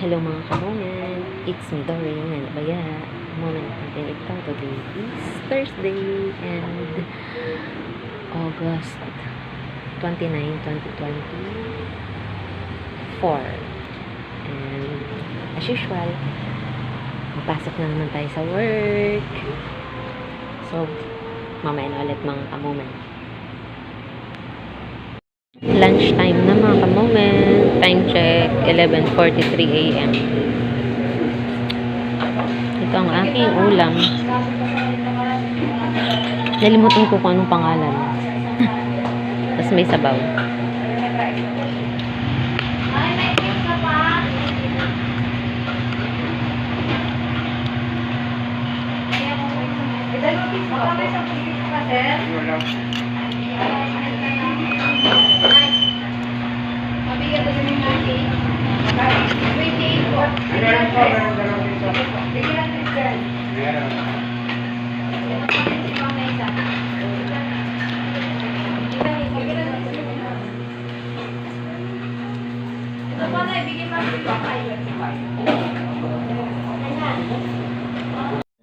Hello mga kamomen, it's me Doreen and Abaya. Moment natin ito, today is Thursday and August 29, 2024. And as usual, mapasok na naman tayo sa work. So, mamaya na ulit mga kamomen. Lunch time na mga kamomen. Time check, 11:43 a.m. Ito ang aking ulam. Nalimutan ko kung anong pangalan. Tapos may sabaw.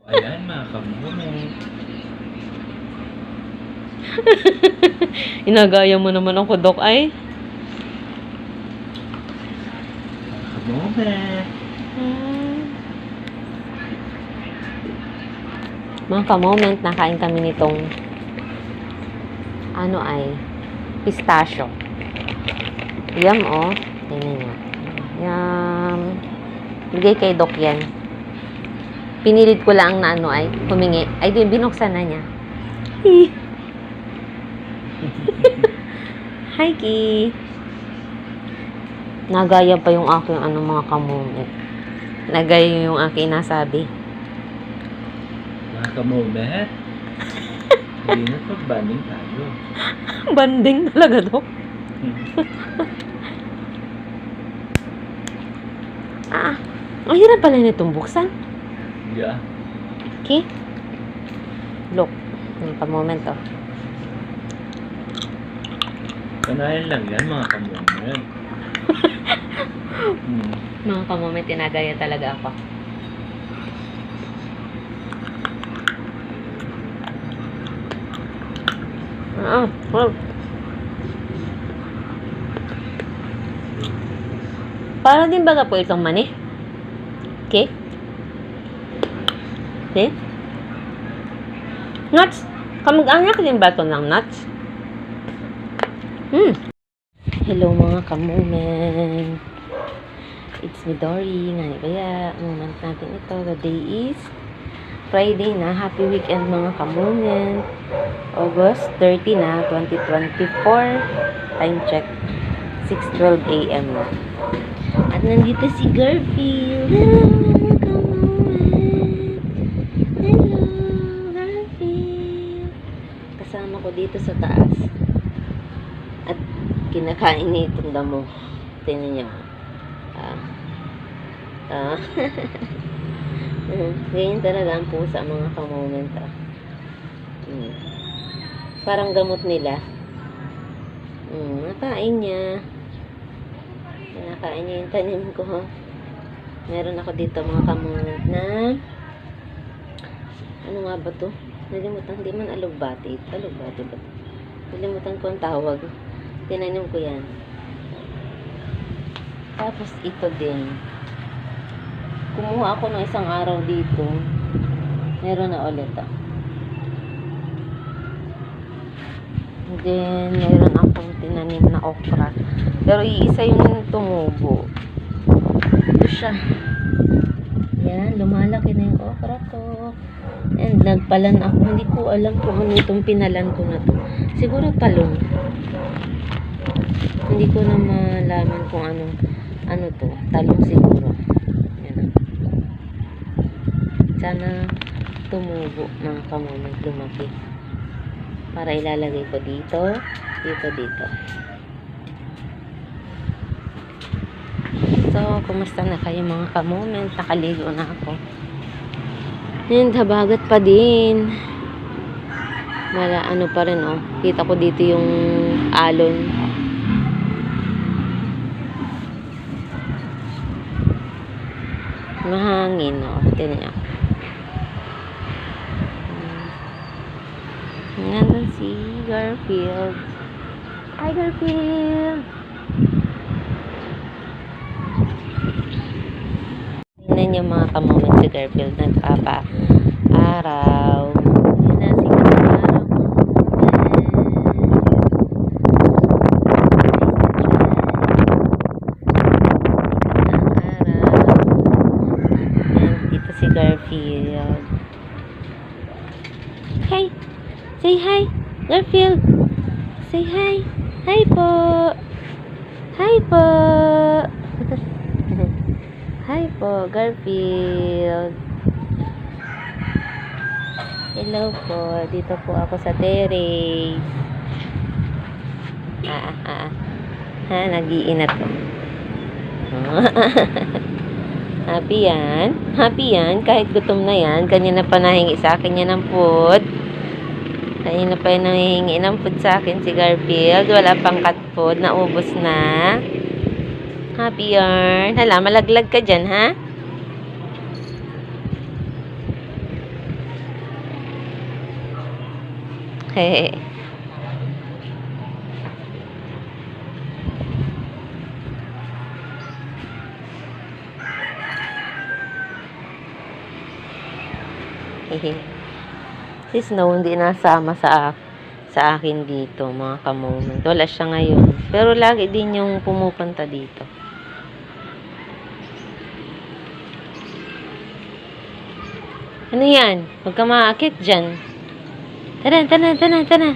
Ayan mga kamomen. Inagaya mo naman ako, Dok, ay. Kamomen. Mga ka-moment, nakain kami nitong pistachio. Yum, oh. Tingnan nyo. Yum. Bigay kay Doc yan. Pinilit ko lang na humingi. Ay, binuksan na niya. Hi, Ki. Nagaya pa yung aking mga ka-moment. Nagaya yung aking nasabi. Mga kamomen. Hindi na pag-banding tayo. Banding talaga, Dok. Ang hirap pala nitong buksan. Yeah. Okay? Look. Yung pa-moment, oh. Kanayan lang yan mga kamomen. Mga ka-moment, tinagaya talaga ako. Well. Para din baga po itong mani. Okay? Okay? Nuts. Kamag-anak din ba ito ng nuts? Hello mga kamomen. It's me Dory. Kaya moment natin ito. The day is Friday na. Happy weekend mga kamomen. August 30 na, 2024. Time check. 6:12 a.m. na. At nandito si Garfield. Hello mga kamomen. Hello Garfield. Kasama ko dito sa taas. At kinakain niya itong damo. Tingnan niyo. Ganyan talaga ang pusa mga kamoment. Parang gamot nila. Nakain niya. Nakain niya yung tanim ko. Meron ako dito mga kamoment na ano nga ba to? Nalimutan, hindi man alugbati. Alugbati ba? Nalimutan ko ang tawag. Tinanim ko yan. Tapos ito din. Kumuha ako ng isang araw dito. Meron na ulit. And then, meron akong tinanim na okra. Pero iisa yung tumubo. Ito siya. Yan, lumalaki na yung okra ko. And nagpalan ako. Hindi ko alam kung ano itong pinalan ko na to. Siguro talong. Hindi ko na malaman kung ano to. Talong siguro. Yan. Sana tumubo mga kamomen, lumaki. Para ilalagay ko dito. So, kumusta na kayo mga kamomen? Nakaligo na ako. And habagat pa din. Ano pa rin, oh. Kita ko dito yung alon. Mahangin, oh. Tignan niyo. Nandun si Garfield. Hi, Garfield! Tingnan niyo mga kamoment si Garfield nagpapa-araw. Yun na, sikat ng araw. Dito si Garfield. Hi! Say hi! Garfield! Say hi! Hi po! Hi po! Hi po, Garfield! Hello po. Dito po ako sa terrace. Nag-iinat po. Happy yan. Happy yan. Kahit gutom na yan. Kanina pa nahingi sa akin yan ng food. Kanina pa yan nahingi ng food sa akin si Garfield. Wala pang cat food. Naubos na. Happy yarn. Hala, malaglag ka dyan, ha? Hehe. Si Snow hindi nasama sa akin dito, mga kamoment. Wala siya ngayon. Pero lagi din yung pumupunta dito. Ano yan? Huwag ka maakit dyan. Tara, tara, tara, tara.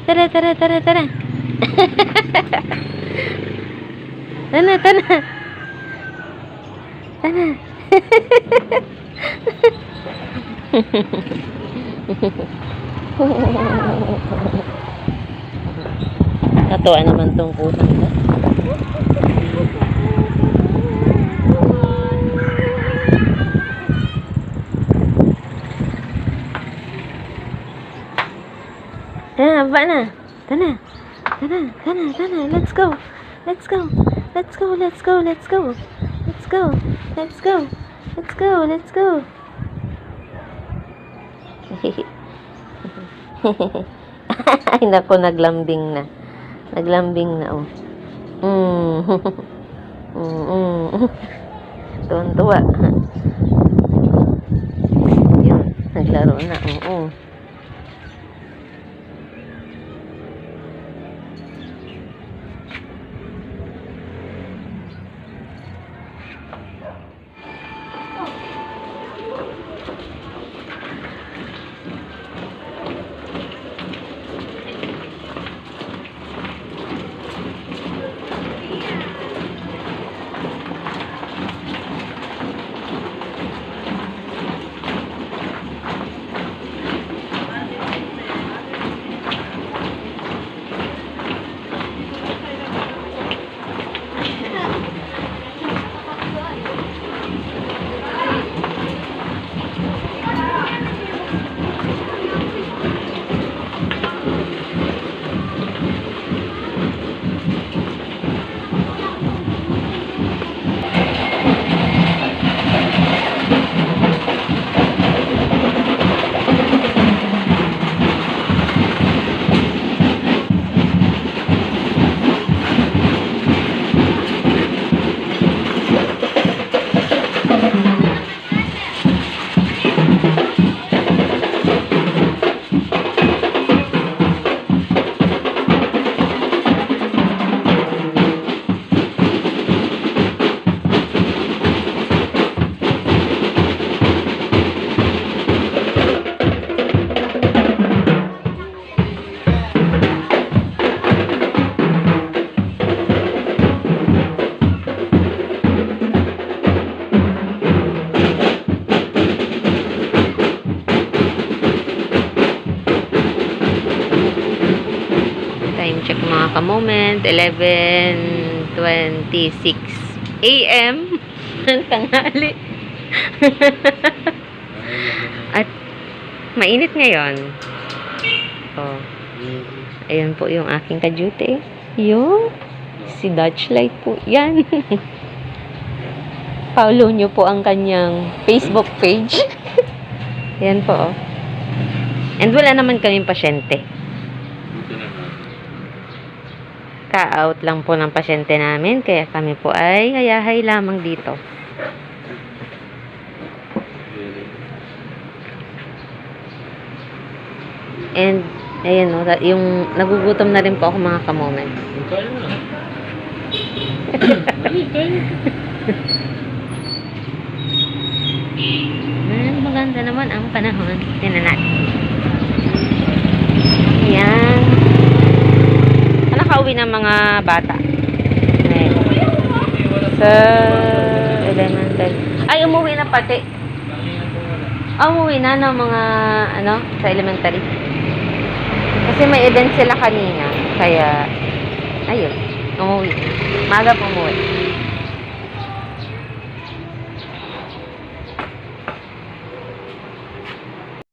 Tara, tara, tara, tara. Tara, tara. Tara. Natuwa naman tong pusang ko. Tara, ba na? Tara. Tara, tara, tara. Let's go. Let's go. Let's go, let's go, let's go. Let's go. Let's go. Let's go, let's go. Ay, naku, naglambing na. Naglambing na, oh. Tuwan-tuwa. Yun, naglaro na, oo. Mga ka-moment, 11:26 AM ng tanghali. At mainit ngayon. Oh. Ayun po yung aking kajute. Yung si Dutch Light po. Yan. Follow nyo po ang kanyang Facebook page. Yan po, oh. And wala naman kaming pasyente. Buti naman. Ka-out lang po ng pasyente namin, kaya kami po ay hayahay lamang dito. And, ayan o, yung nagugutom na rin po ako mga kamoment. Kaya na. Kaya. Maganda naman ang panahon. Tingnan natin. Ayan. Nakauwi ng mga bata. Ayan. Sa elementary. Ay, umuwi na pati. Umuwi na ng mga, sa elementary. Kasi may event sila kanina. Kaya, ayun, umuwi. Maga po umuwi.